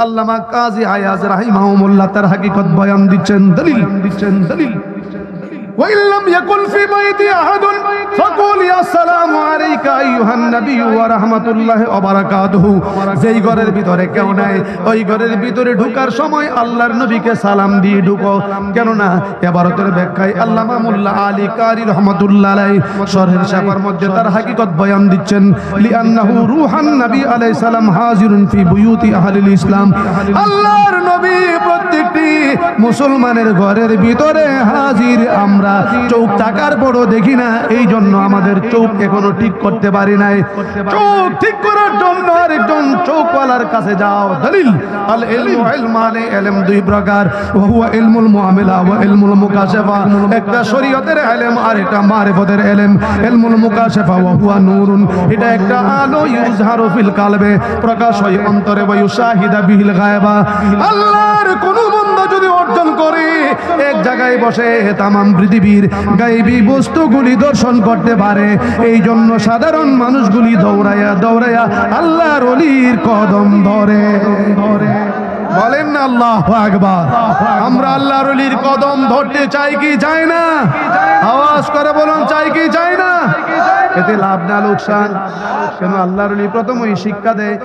আল্লামা কাজী আয়াজ রাহিমাহুল্লাহ তার হাকিকত বয়ান দিচ্ছেন, দলিল وإن لم يكن في بيتي أحد فقول يا السلام عليك أيها النبي ورحمة الله وبركاته। যেই ঘরের ভিতরে কেউ নাই ওই ঘরের ভিতরে ঢোকার সময় আল্লাহর নবীকে সালাম দিয়ে ঢুকো। কেন না ইবারতের ব্যাখ্যায় আল্লামা মোল্লা আলী কারি রহমাতুল্লাহ আলাইহি শরহের শাফার মধ্যে তার হাকিকত বয়ান দিচ্ছেন, লিআন্নাহু রূহান নবী আলাইহিস সালাম হাজিরুন ফি বুয়ুতি আহলিল ইসলাম। আল্লাহর নবী প্রত্যেকটি মুসলমানের ঘরের ভিতরে হাজির। আমরা চোখ টাকার বড় দেখি না, এই জন্য আমাদের চোখ এখনো ঠিক করতে পারি নাই। চোখ ঠিক করার জন্য আরেকজন চোখওয়ালার কাছে যাও। দলিল আল ইলমু ইলমানে ইলম দুই প্রকার, ওয়া হুয়া ইলমুল মুআমিলা ওয়া ইলমুল মুকাশাফা। একটা শরীয়তের ইলম আর একটা মারিফতের ইলম। ইলমুল মুকাশাফা ওয়া হুয়া নূরুন, এটা একটা আলো, ইউজহারু ফিল কালবে, প্রকাশ হয় অন্তরে, ওয়া ইউশাহিদা বিহিল গায়বা। আল্লাহর কোন বান্দা যদি অর্জন করে এক জায়গায় বসে তামাম পৃথিবীর গায়েবী বস্তুগুলি দর্শন করতে পারে। এই জন্য সাধারণ মানুষগুলি দৌড়াইয়া আল্লাহর ওলির কদম ধরে। বলেন না আল্লাহু আকবার। আমরা আল্লাহর ওলির কদম ধরতে চাই কি চাই না? আওয়াজ করে বলুন, চাই কি চাই না? এতে লাভ না লোকসান? কেন আল্লাহর ওলি প্রথমই শিক্ষা দেয়,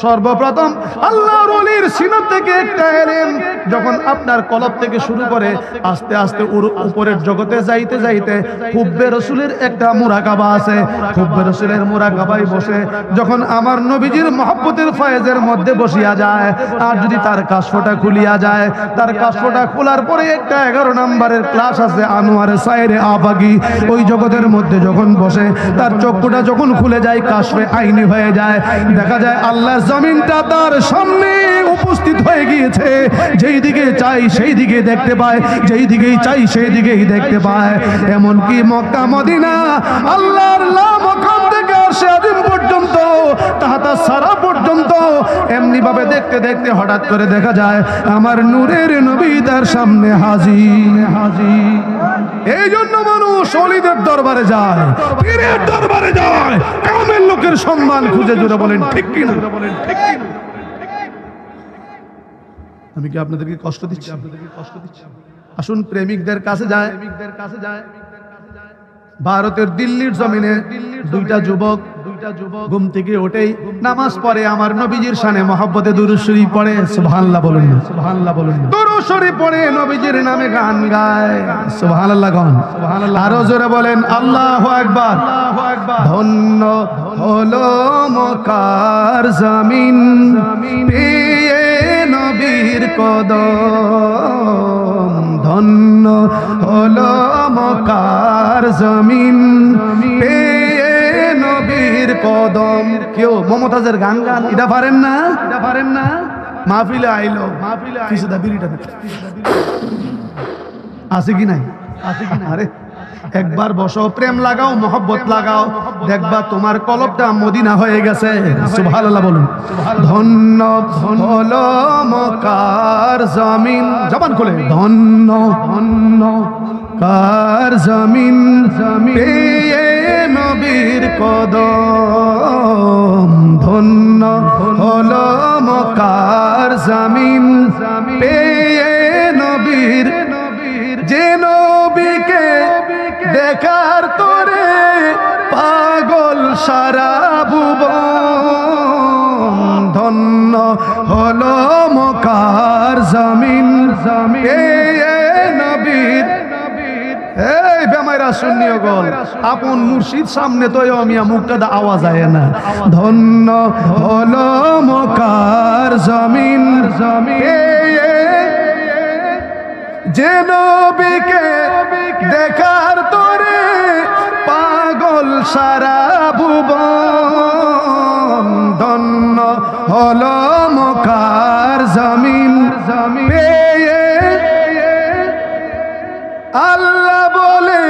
সর্বপ্রথম আল্লাহর ওলির সিনা থেকে একটা ইলম যখন আপনার কলব থেকে শুরু করে আস্তে আস্তে উপরের জগতে যাইতে যাইতে হুব্বে রাসূলের একটা মুরাকাবা আছে। হুব্বে রাসূলের মুরাকাবায় বসে যখন আমার নবীজির মহব্বতের ফয়েজের মধ্যে বসিয়া যায়, আর যদি তার কাশফটা খুলিয়া যায়, তার কাশফটা খোলার পরে একটা 11 নম্বরের ক্লাস আছে আনোয়ারে সাইরে আবাগি। ওই জগতের মধ্যে যখন বসে তার চক্ষুটা যখন খুলে যায়, কাশফে আইনি হয়ে যায়, দেখা যায় আল্লাহর জমিনটা তার সামনে উপস্থিত হয়ে গিয়েছে। যেই দিকে চাই সেই দিকে দেখতে পায়, যেই দিকেই চাই সেই দিকেই দেখতে পায়। এমনকি মক্কা মদিনা আল্লাহর লা মাকাম থেকে আরশে আজিম পর্যন্ত, তাহাতা সারা পর্যন্ত এমনি ভাবে দেখতে দেখতে হঠাৎ করে দেখা যায় আমার নূরের নবী তার সামনে হাজির। এই জন্য মানুষ ওলিদের দরবারে যায়, পীরের দরবারে যায়, কামেল লোকের সম্মান খুঁজে। জোরে বলেন ঠিক কি না? আমি কি আপনাদেরকে কষ্ট দিচ্ছি? আসুন প্রেমিকদের কাছে যায়। ভারতের দিল্লির জমিনে দুইটা যুবক ঘুম থেকে উঠেই নামাজ পড়ে, আমার নবীজির শানে মহব্বতে দুরূদ শরীফ পড়ে। সুবহানাল্লাহ বলুন না, সুবহানাল্লাহ বলুন। দুরূদ শরীফ পড়ে নবীজির নামে গান গায়। সুবহানাল্লাহ গান, সুবহানাল্লাহ। আরো জোরে বলেন আল্লাহু আকবার। ধন্য হলো মক্কার জমিন, পেয়ে নবীর কদম। ধন্য হলো মক্কার জমিন, পেয়ে নবীর কদম। কেউ মমতাজের গান গান এটা পারেন না? মাহফিলে আইলো, কিছুটা বিড়িটা আছে কি নাই? আরে একবার বসো, প্রেম লাগাও, মহব্বত লাগাও, দেখবা তোমার কলবটা মদিনা হয়ে গেছে। সুবহানাল্লাহ বলুন। ধন্য হলো মক্কার জমিন, জবান খুলে, ধন্য কার জমিন, পেয়ে নবীর কদম। ধন্য হলো মক্কার জমিন, পেয়ে নবীর। যে নবীকে দেখার তোরে পাগল সারা ভুবন। ধন্য হলো মক্কার জমিন, পেয়ে নবীর। এই বেমাইরা শুনিও গল, আপন মুর্শিদ সামনে তো মিয়া মুখটা আওয়াজ আয় না। ধন্য হলো মক্কার জমিন, যে নবীকে দেখার তোরে পাগল সারা ভুবন। ধন্য হলো মক্কার জমিন, পেয়ে। আল্লাহ বলে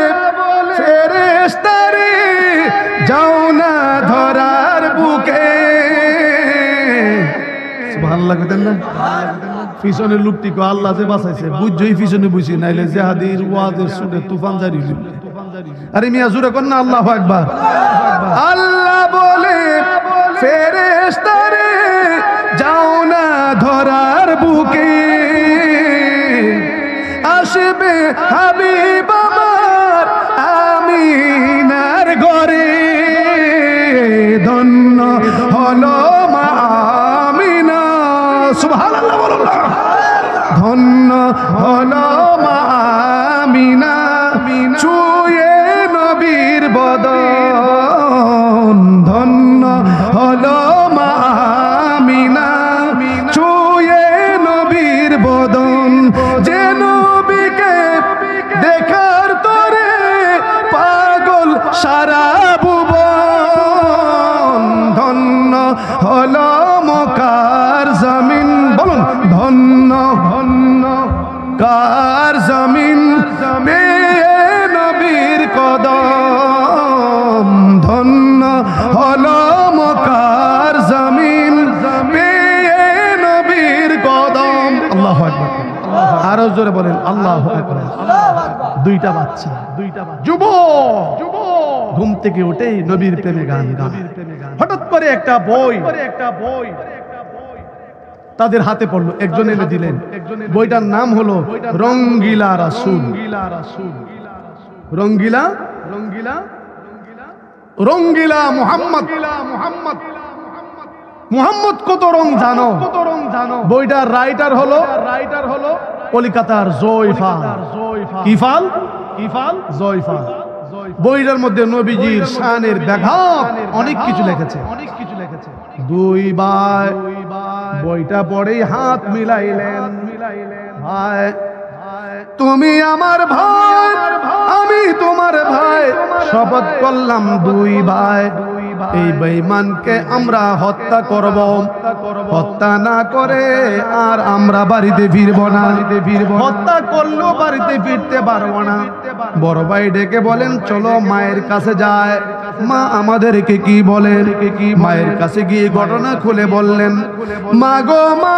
ফেরেশতারে যাও না ধরার বুকে। সুবহানাল্লাহ কইতেন না? পিছনের লোকটিকে আল্লাহ যে বাঁচাইছে, বুঝছই পিছনে বুঝি, নাইলে জিহাদির ওয়াজের সুরে তুফান জারি হইল। আরে মিয়া জোরে কর না আল্লাহু আকবার। আল্লাহ বলে ফেরেশতারে যাও না ধরার বুকে আসবে হাবিব আমার আমিনার ঘরে ধন্য হলো মা আমিনা সুবহানাল্লাহ বলুন না ধন্য হলো মা আমিনা ছুঁয়ে নবীর বদন ধন্য হলো মা আমিনা ছুঁয়ে নবীর বদন যে নবীকে দেখার তরে পাগল সারা ভুবন ধন্য হলো মক্কার জমিন বলুন ধন্য ধন্য কার জমিন পেয়ে নবীর কদম ধন্য হলো মক্কার জমিন পেয়ে নবীর কদম আল্লাহু আকবার আরো জোরে বলেন আল্লাহু আকবার দুইটা বাচ্চা যুবক ঘুম থেকে উঠেই নবীর প্রেমে গান গায় হঠাৎ করে একটা বই তাদের হাতে পড়লো একজন এনে দিলেন বইটার নাম হলো রঙ্গিলা রাসূল রঙ্গিলা মুহাম্মদ কত রং জানো বইটার রাইটার হলো কলিকাতার জয়ফাল জয়ফাল বইটার মধ্যে নবীজির শানের ব্যাঘাত অনেক কিছু লিখেছে দুই ভাই বইটা পড়েই হাত মিলাইলেন ভাই তুমি আমার ভাই আমি তোমার ভাই শপথ করলাম দুই ভাই এই বেঈমানকে আমরা হত্যা করব হত্যা না করে আর আমরা বাড়িতে ফিরব না হত্যা করলেও বাড়িতে ফিরতে পারবো না বড় ভাই ডেকে বলেন চলো মায়ের কাছে যায় মা আমাদেরকে কি বলেন মায়ের কাছে গিয়ে ঘটনা খুলে বললেন মা গো মা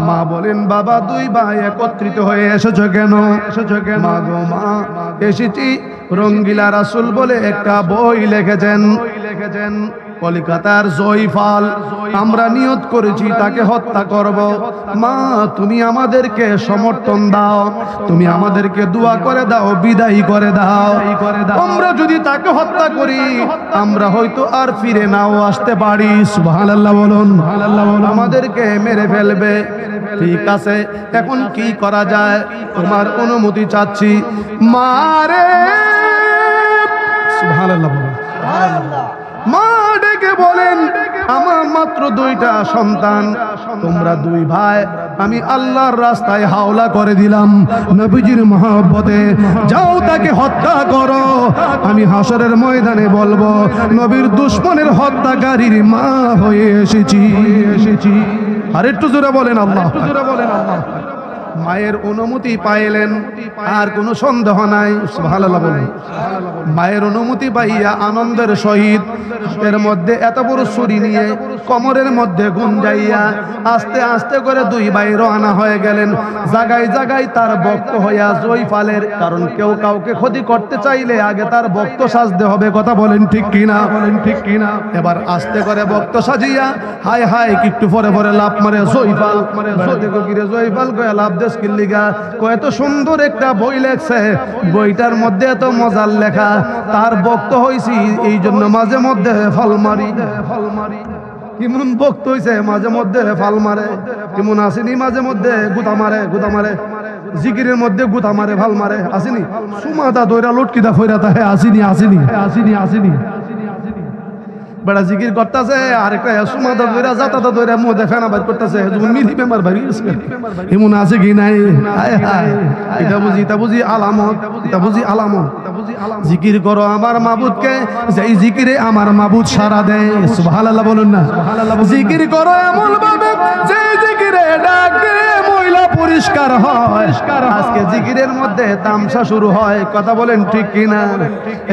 মা বলেন বাবা দুই ভাই একত্রিত হয়ে এসেছো কেন মা গো মা এসেছি রঙ্গিলা রাসূল বলে একটা বই লিখেছেন কলিকাতার জয়ফাল আমরা নিয়ত করেছি তাকে হত্যা করব মা তুমি আমাদেরকে সমর্থন দাও তুমি আমাদেরকে দোয়া করে দাও বিদায় করে দাও আমরা যদি তাকে হত্যা করি আমরা হয়তো আর ফিরে নাও আসতে পারি সুবহানাল্লাহ বলুন আমাদেরকে মেরে ফেলবে ঠিক আছে এখন কি করা যায় তোমার অনুমতি চাচ্ছি মারে সুবহানাল্লাহ বলুন মা ডেকে বলেন আমার মাত্র দুইটা সন্তান তোমরা দুই ভাই আমি আল্লাহর রাস্তায় হাওলা করে দিলাম নবীজির মহব্বতে যাও তাকে হত্যা করো আমি হাসরের ময়দানে বলবো নবীর দুশমনের হত্যাকারীর মা হয়ে এসেছি আর একটু জোরে বলেন আল্লাহ মায়ের অনুমতি পাইলেন আর কোনো সন্দেহ নাই সুবহানাল্লাহ বলেন মায়ের অনুমতি পাইয়া আনন্দের সহিত এর মধ্যে এত বড় ছুরি নিয়ে কোমরের মধ্যে গুঞ্জাইয়া আস্তে আস্তে করে দুই ভাই রওনা হয়ে গেলেন জায়গায় জায়গায় তার ভক্ত হইয়া জয়ফালের কারণ কেউ কাউকে ক্ষতি করতে চাইলে আগে তার ভক্ত সাজতে হবে কথা বলেন ঠিক কিনা এবার আস্তে করে ভক্ত সাজিয়া হায় হায় একটু পরে পরে লাভ মারে জয়ফাল জয়ফাল কয়ে লাভ দেশ কিল্লিগা কত সুন্দর একটা বই লেখছে বইটার মধ্যে এত মজার লেখা তার ভক্ত হইছি এই জন্য মাঝে মধ্যে ফল মারি কেমন ভক্ত হইছে মাঝে মধ্যে ফাল মারে কেমন আসেনি মাঝে মধ্যে গুতা মারে জিকিরের মধ্যে গুতা মারে ফাল মারে আসেনি সুমাদা দইরা লটকিদা ফইরা তাহে আসেনি বড় জিকির করতেছে আর একটা সুমাদা দইরা জাতাদা দইরা মুদে ফেনা বাইর করতেছে তুমি মিলি বেমার বাড়ি আছে এমন আছে কি নাই হায় হায় এটা বুঝি আলামত জিকির করো আমার মাবুদকে যেই জিকিরে আমার মাবুদ সারা দেয় সুবহানাল্লাহ বলুন না জিকির করো এমন ভাবে যেই জিকিরে ডাকে ময়লা পরিষ্কার হয়। আজকে জিকিরের মধ্যে তামসা শুরু হয়, কথা বলেন ঠিক কিনা?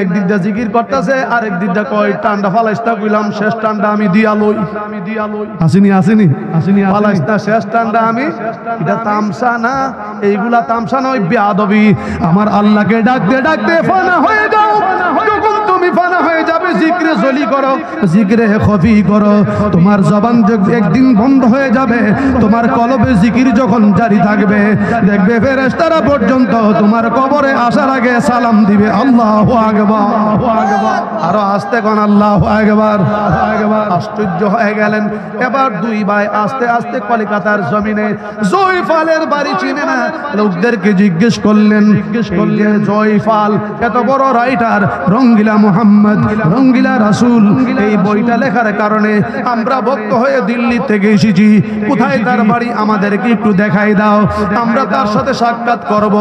একদিক দিয়ে জিকির করতেছে, আরেক দিক দিয়ে কয় টান্ডা ফালাইস্তা কইলাম, শেষ টান্ডা আমি দিয়া লই। আসেনি আসেনি আসেনি ফালাইস্তা শেষ টান্ডা আমি। এটা তামসা না, এইগুলা তামসা নয়, বেয়াদবি। আমার আল্লাহকে ডাকতে ফানা হয়ে যাও। যখন তুমি ফানা হয়ে যাবে, জিকিরে জলি করো, জিকিরে খফি করো। তোমার জবান একদিন বন্ধ হয়ে যাবে, তোমার কলবে জিকির যখন জারি থাকবে, দেখবে ফেরেশতারা পর্যন্ত তোমার কবরে আসার আগে সালাম দিবে, আল্লাহু আকবার। আরো আস্তে কোন আল্লাহু আকবার। আশ্চর্য হয়ে গেলেন। এবার দুই ভাই আস্তে আস্তে কলিকাতার জমিনে জয়ফালের বাড়ি চিনে না, লোকদেরকে জিজ্ঞেস করলেন জয়ফাল এত বড় রাইটার, রঙ্গিলা মুহাম্মদ, রঙ্গিলা রাসূল, এই বইটা লেখার কারণে আমরা ভক্ত হয়ে দিল্লি থেকে এসেছি, কোথায় তার বাড়ি আমাদেরকে একটু দেখাই দাও, আমরা তার সাথে সাক্ষাৎ করব।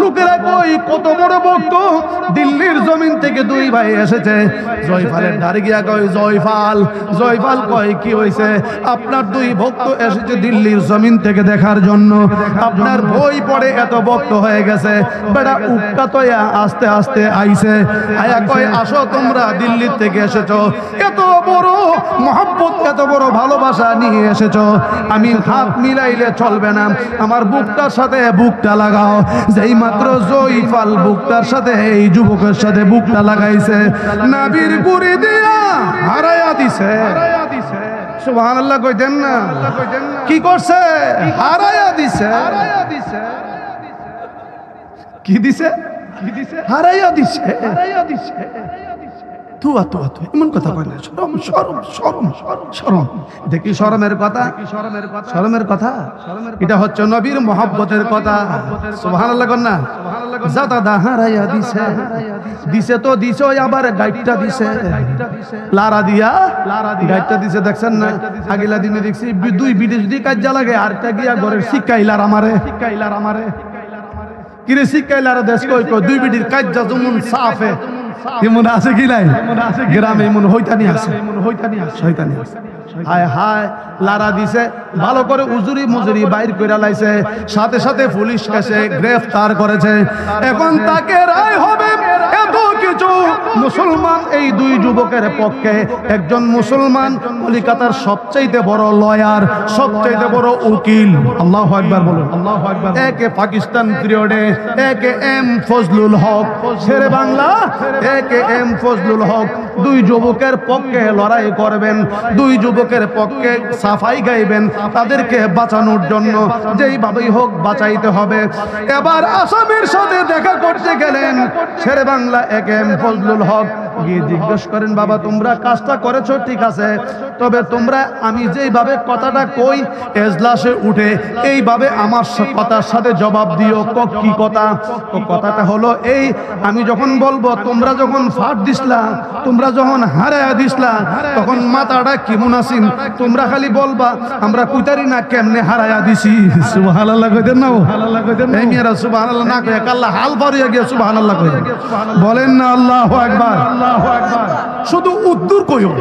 লোকেরা কই কত বড় ভক্ত, দিল্লির জমিন থেকে দুই ভাই এসেছে। জয়ফালের ধারে গিয়া কয় জয়ফাল, জয়ফাল কয় কি হয়েছে? আপনার দুই ভক্ত এসেছে দিল্লির জমিন থেকে দেখার জন্য, আপনার বই পড়ে এত ভক্ত হয়ে গেছে। বেটা উক্কা তয়া আস্তে আস্তে আইছে, আয়া কয় আসো তোমরা দিল্লি থেকে এসেছো, এত বড় মহব্বত, এত বড় ভালোবাসা নিয়ে এসেছো, আমি হাত মিলাইলে চলবে না, আমার বুকটার সাথে বুকটা লাগাও। যেই মাত্র জয়ফাল বুকটার সাথে এই যুবকের সাথে বুকটা লাগাইছে, নাবির গুড়ি দিয়া হারায়া দিছে। সুবহানাল্লাহ কইতেন না? কি করছে? হারায়া দিছে। কি দিছে? হারাইয়া দিছে। এমন কথা কয় না, শরম। দেখি শরমের কথা, শরমের কথা। এটা হচ্ছে নবীর মহব্বতের কথা। সুবহানাল্লাহ কর না? জাদা হারাইয়া দিছে, দিছে তো দিছে, আবার গাইডটা দিছে, লারা দিয়া গাইডটা দিছে। দেখছেন না? আগিলা দিনে দেখছি দুই বিদেশ দিয়ে কাজা লাগে, আরটা গিয়া ঘরের শিকাইলার আমারে কিরে শিকাইলার দেশ কই কই দুই বিডির কাজা যেমন সাফে এমন আছে কি নাই? গ্রামে এমন হইতানি আছে, শয়তানি আছে। হায় হায় লারা দিছে, ভালো করে উজুরি মুজুরি বাইর করে লাইছে, সাথে সাথে পুলিশ এসে গ্রেফতার করেছে। এখন তাকে রায় হবে। এত কিছু মুসলমান এই দুই যুবকের পক্ষে, একজন মুসলমান কলিকাতার সবচাইতে বড় লয়ার, সবচাইতে বড় উকিল, আল্লাহু আকবার বলুন, আল্লাহু আকবার। একে পাকিস্তান পিরিয়ডে একে এম ফজলুল হক, শেরে বাংলা একে এম ফজলুল হক দুই যুবকের পক্ষে লড়াই করবেন, দুই যুবকের পক্ষে সাফাই গাইবেন, তাদেরকে বাঁচানোর জন্য যেইভাবেই হোক বাঁচাইতে হবে। এবার আসামির সাথে দেখা করতে গেলেন শেরে বাংলা একে এম ফজলুল হক। গিয়ে জিজ্ঞেস করেন, বাবা তোমরা কাজটা করেছো ঠিক আছে, তবে তোমরা আমি যেইভাবে কথাটা কই এজলাসে উঠে এইভাবে আমার কথার সাথে জবাব দিও। কি কথা? কথাটা হলো এই, আমি যখন বলবো তোমরা যখন ফাট দিসলা, তোমরা যখন হারায়া দিসলা, তখন মাথাটা কেমন আছেন, তোমরা খালি বলবা আমরা কুইতারি না কেমনে হারায়া দিছি। সুবহানাল্লাহ কইতেন না? এই মেয়েরা সুবহানাল্লাহ না কই আল্লাহ হাল পারিয়া গিয়ে সুবহানাল্লাহ কই বলেন না? আল্লাহু আকবার। শুধু উদ্দুর কইও,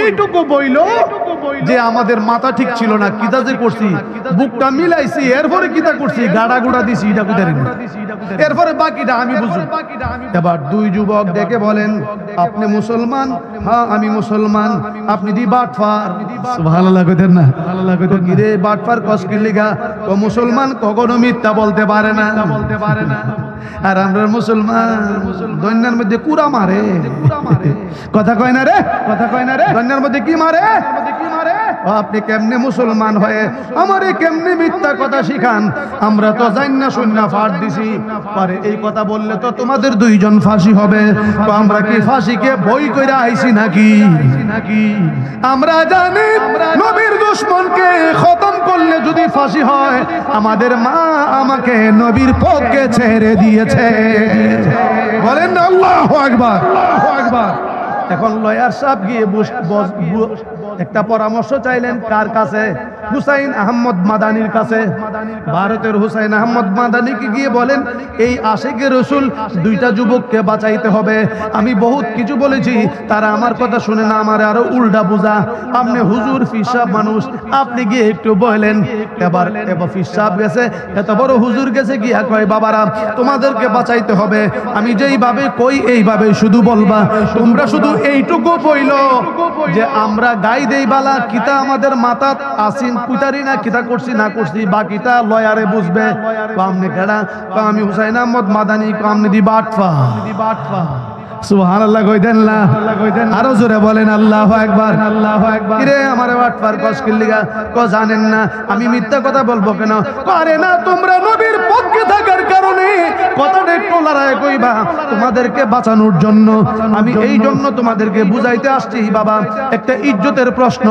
এইটুকু বইলো যে আমাদের মাথা ঠিক ছিল না, কিতা যে করছি, বুকটা মিলাইছি, এরপরে কিতা করছি, গাড়া গুড়া দিছি, এটা কুইতারি না, এরপরে বাকিটা আমি বুঝুন। এবার দুই যুবক ডেকে বলেন, আপনি মুসলমান? হ্যাঁ আমি মুসলমান। আপনি দি বাটফার? সুবহানাল্লাহ কইতেন না? কিরে বাটফার কসকির লিগা? ও মুসলমান কখনো মিথ্যা বলতে পারে না, আর আমরা মুসলমান দৈন্যার মধ্যে কুড়া মারে, কথা কয় না রে, কথা কয় না রে, দৈন্যার মধ্যে কি মারে? আপনি কেমনে মুসলমান হয়ে আমারে কেমনে মিথ্যা কথা শিখান? আমরা তো জানি না, শূন্য ফাট দিছি পারে, এই কথা বললে তো তোমাদের দুইজন ফাঁসি হবে। তো আমরা কি ফাঁসিকে বই কইরা আইছি নাকি? আমরা জানি নবীর দুশমনকে খতম করলে যদি ফাঁসি হয়, আমাদের মা আমাকে নবীর পক্ষে ছেড়ে দিয়েছে। বলেন না আল্লাহু আকবার, আল্লাহু আকবার। এখন লয়ার সাহেব গিয়ে একটা পরামর্শ চাইলেন কার কাছে? হুসাইন আহমদ মাদানির কাছে। ভারতের হুসাইন আহমদ মাদানিকে গিয়ে বলেন, এই আশিকে রসুল দুইটা যুবককে বাঁচাইতে হবে। আমি বহুত কিছু বলেছি, তারা আমার কথা শুনে না, আমার আরো উল্টা বুঝা। আপনি হুজুর ফিসাব মানুষ, আপনি গিয়ে একটু বলেন। এবার ফিসাব গেছে, এত বড় হুজুর গেছে গিয়া কয়, বাবারা তোমাদেরকে বাঁচাইতে হবে, আমি যেইভাবে কই এইভাবে শুধু বলবা। তোমরা শুধু এইটুকু বইল যে আমরা গাই দেই বালা, কিতা আমাদের মাথাত আসিন কুতারি না কিতা করছি না করছি, বাকিটা লয়ারে বুঝবে। আমনে কেডা? আমি হুসাইন আহমদ মাদানি। আমনে দি বাটফা। সুবহানাল্লাহ কইতেন না? আরো জোরে বলেন আল্লাহু আকবার। আল্লাহু আকবার। কিরে আমারে বাটফার কসকিল লিগা? জানেন না আমি মিথ্যা কথা বলবো কেন? আরে না, তোমরা নবীর পক্ষে থাকার কারণে কথাটা একটু লড়াই কইবা, তোমাদেরকে বাঁচানোর জন্য। আমি এই জন্য তোমাদেরকে বুঝাইতে আসছি বাবা, একটা ইজ্জতের প্রশ্ন।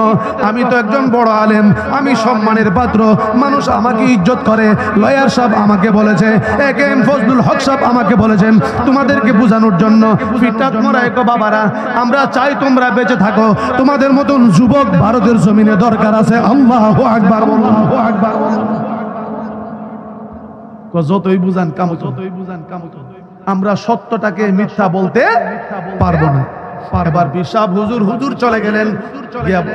আমি তো একজন বড় আলেম, আমি সম্মানের পাত্র, মানুষ আমাকে ইজ্জত করে। লয়ার সাহেব আমাকে বলেছে, একেএম ফজলুল হক সাহেব আমাকে বলেছেন তোমাদেরকে বোঝানোর জন্য। ফিটাত মরায় কো বাবারা, আমরা চাই তোমরা বেঁচে থাকো, তোমাদের মতন যুবক ভারতের জমিনে দরকার আছে। আল্লাহু আকবার। আল্লাহু আকবার। যতই বুঝান কামত, আমরা সত্যটাকে মিথ্যা বলতে পারবো না। এবার বিশাব হুজুর চলে গেলেন,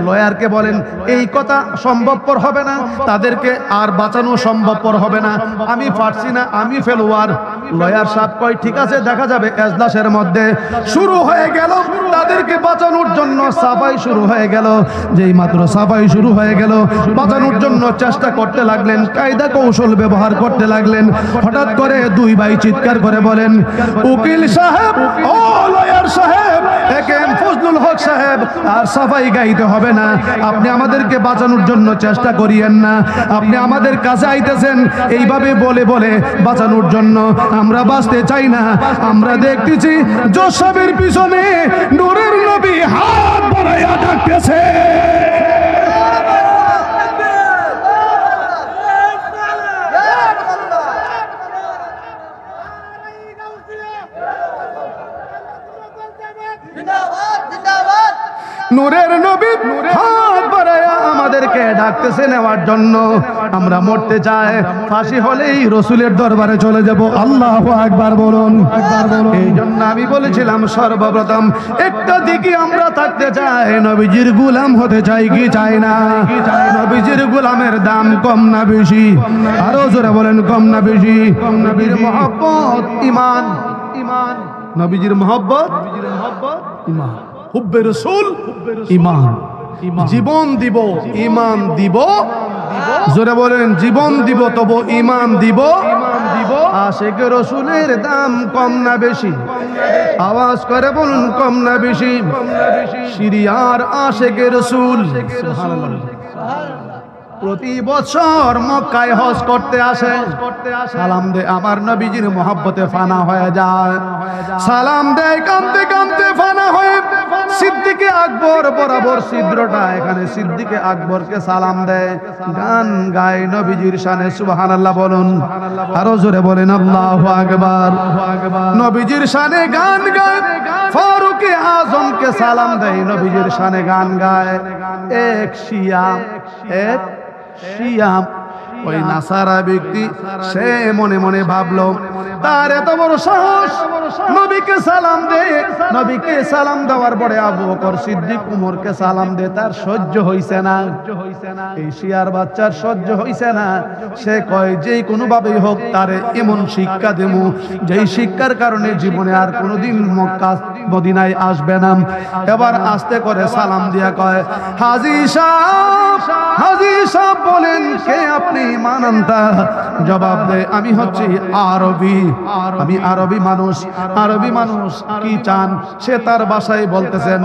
লয়ারকে বলেন এই কথা সম্ভবপর হবে না, তাদেরকে আর বাঁচানো সম্ভবপর হবে না, আমি পারছি না, আমি ফেলোয়ার। লয়ার সাহেব কয় ঠিক আছে, দেখা যাবে। এজলাসের মধ্যে শুরু হয়ে গেল তাদেরকে বাঁচানোর জন্য সাফাই শুরু হয়ে গেল। যেই মাত্র সাফাই শুরু হয়ে গেল, বাঁচানোর জন্য চেষ্টা করতে লাগলেন, কায়দা কৌশল ব্যবহার করতে লাগলেন। হঠাৎ করে দুই ভাই চিৎকার করে বলেন, উকিল সাহেব, ও লয়ার সাহেব, একেএম ফজলুল হক সাহেব, আর সাফাই গাইতে হবে না, আপনি আমাদেরকে বাঁচানোর জন্য চেষ্টা করিয়েন না। আপনি আমাদের কাছে আইতেছেন এইভাবে বলে বলে বাঁচানোর জন্য, আমরা বাঁচতে চাই না। আমরা দেখতেছি জোসেফের পিছনে নূরের নবী হাত বাড়াইয়া ডাকতেছে। নূরের নবী হাত বাড়ায়া আমাদেরকে ডাকতেছে নেওয়ার জন্য। আমরা মরতে চাই, ফাঁসি হলেই রসুলের দরবারে চলে যাব। আল্লাহু আকবার বলুন। এই জন্য আমি বলেছিলাম সর্বপ্রথম একটা দিকে আমরা থাকতে চাই, নবীজির গোলাম হতে চাই কি চাই না? নবীজির গোলামের দাম কম না বেশি? আরো জোরে বলেন, কম না বেশি? নবীর মহব্বত ঈমান, ঈমান। নবীজির মহব্বত ঈমান, হুব্বে রাসূল ঈমান। জীবন দিব, ঈমান দিব। জোরে বলেন, জীবন দিব তবু ঈমান দিব। আশিকে রাসূলের দাম কম না বেশি? আওয়াজ করে বলুন, কম না বেশি? সিরিয়ার আশিকে রাসূল সুবহানাল্লাহ প্রতি বছর মক্কায় হজ করতে আসে, সালাম দে, আমার নবীজির মহব্বতে ফানা হয়ে যায়। সালাম দেয়, কাঁদতে কাঁদতে ফানা হয়ে সিদ্দিকে আকবর বরাবর ছিদ্রটা, এখানে সিদ্দিকে আকবরকে সালাম দেয়, গান গায় নবীজির শানে। সুবহানাল্লাহ বলুন, আরো জোরে বলেন আল্লাহু আকবার। নবীজির শানে গান গায়, ফারুকে আজমকে সালাম দেয়, নবীজির শানে গান গায়। এক শিয়া, এক শিয়াম, ওই নাসারা ব্যক্তি, সে মনে মনে ভাবলো তার এত বড় সাহস, নবীকে সালাম দে। নবীকে সালাম দেওয়ার পরে আবু বকর সিদ্দিক উমরকে সালাম দে, তার সহ্য হইছে না। এই শিয়ার বাচ্চার সহ্য হইছে না। সে কয় যেই কোনো ভাবেই হোক তারে এমন শিক্ষা দেবো যেই শিক্ষার কারণে জীবনে আর কোনোদিন মক্কা মদিনায় আসবে না। এবার আস্তে করে সালাম দিয়া কয়, হাজী সাহেব, হাজী সাহেব বলেন কে আপনি? মানান্তা জবাব দেয়, আমি হচ্ছি আরবি, আমি আরবি মানুষ। আরবি মানুষ কি চান? সে তার বাসায় বলতেছেন,